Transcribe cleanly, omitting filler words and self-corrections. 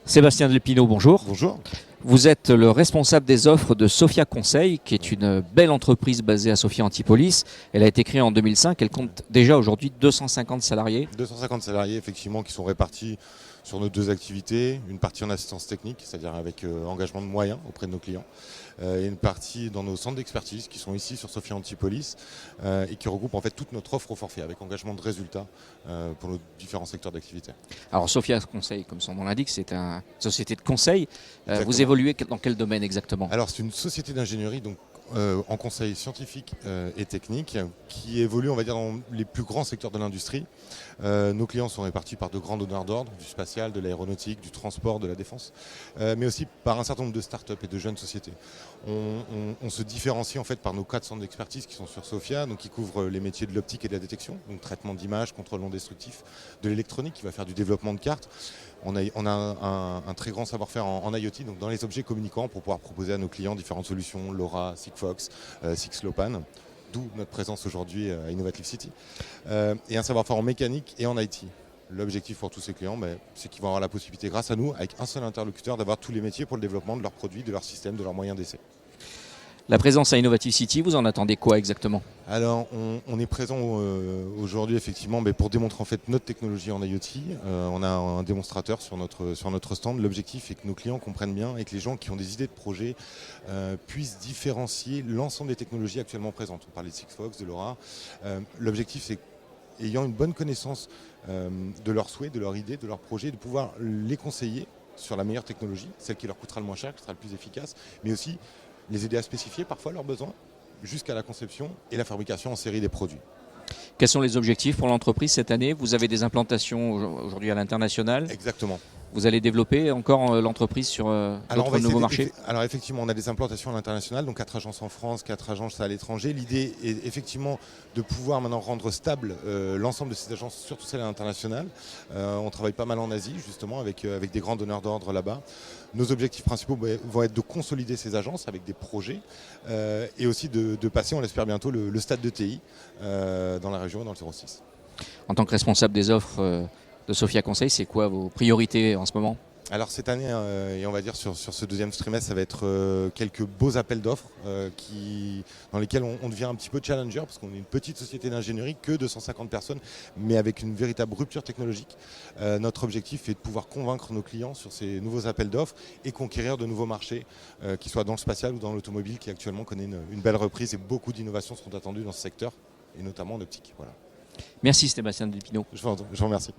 Sébastien Delpino, bonjour. Bonjour. Vous êtes le responsable des offres de Sophia Conseil, qui est une belle entreprise basée à Sophia Antipolis. Elle a été créée en 2005. Elle compte déjà aujourd'hui 250 salariés. 250 salariés effectivement qui sont répartis sur nos deux activités, une partie en assistance technique, c'est-à-dire avec engagement de moyens auprès de nos clients, et une partie dans nos centres d'expertise qui sont ici sur Sophia Antipolis et qui regroupent en fait toute notre offre au forfait avec engagement de résultats pour nos différents secteurs d'activité. Alors Sophia Conseil, comme son nom l'indique, c'est une société de conseil. Vous Exactement. évoluez dans quel domaine exactement? Alors c'est une société d'ingénierie donc en conseil scientifique et technique qui évolue on va dire dans les plus grands secteurs de l'industrie. Nos clients sont répartis par de grands donneurs d'ordre, du spatial, de l'aéronautique, du transport, de la défense, mais aussi par un certain nombre de start-up et de jeunes sociétés. On se différencie en fait par nos 4 centres d'expertise qui sont sur Sophia, donc qui couvrent les métiers de l'optique et de la détection, donc traitement d'images, contrôle non destructif, de l'électronique qui va faire du développement de cartes. On a un très grand savoir-faire en IoT, donc dans les objets communicants, pour pouvoir proposer à nos clients différentes solutions, LoRa, Sigfox, Sixlopan, d'où notre présence aujourd'hui à Innovative City, et un savoir-faire en mécanique et en IT. L'objectif pour tous ces clients, c'est qu'ils vont avoir la possibilité, grâce à nous, avec un seul interlocuteur, d'avoir tous les métiers pour le développement de leurs produits, de leurs systèmes, de leurs moyens d'essai. La présence à Innovative City, vous en attendez quoi exactement? Alors, on est présent aujourd'hui effectivement pour démontrer en fait notre technologie en IoT. On a un démonstrateur sur notre stand. L'objectif est que nos clients comprennent bien et que les gens qui ont des idées de projet puissent différencier l'ensemble des technologies actuellement présentes. On parlait de Sigfox, de LoRa. L'objectif, c'est ayant une bonne connaissance de leurs souhaits, de leurs idées, de leurs projets, de pouvoir les conseiller sur la meilleure technologie, celle qui leur coûtera le moins cher, qui sera le plus efficace, mais aussi les aider à spécifier parfois leurs besoins jusqu'à la conception et la fabrication en série des produits. Quels sont les objectifs pour l'entreprise cette année? Vous avez des implantations aujourd'hui à l'international. Exactement. Vous allez développer encore l'entreprise sur d'autres nouveaux marchés? Alors effectivement, on a des implantations à l'international, donc 4 agences en France, 4 agences à l'étranger. L'idée est effectivement de pouvoir maintenant rendre stable l'ensemble de ces agences, surtout celles à l'international. On travaille pas mal en Asie, justement, avec des grands donneurs d'ordre là-bas. Nos objectifs principaux vont être de consolider ces agences avec des projets et aussi de passer, on l'espère bientôt, le stade de TI dans la région et dans le 06. En tant que responsable des offres de Sophia Conseil, c'est quoi vos priorités en ce moment? Alors cette année, et on va dire sur ce deuxième trimestre, ça va être quelques beaux appels d'offres dans lesquels on devient un petit peu challenger parce qu'on est une petite société d'ingénierie, que 250 personnes, mais avec une véritable rupture technologique. Notre objectif est de pouvoir convaincre nos clients sur ces nouveaux appels d'offres et conquérir de nouveaux marchés, qu'ils soient dans le spatial ou dans l'automobile qui actuellement connaît une belle reprise et beaucoup d'innovations sont attendues dans ce secteur, et notamment en optique. Voilà. Merci Sébastien Delpino. Je vous remercie.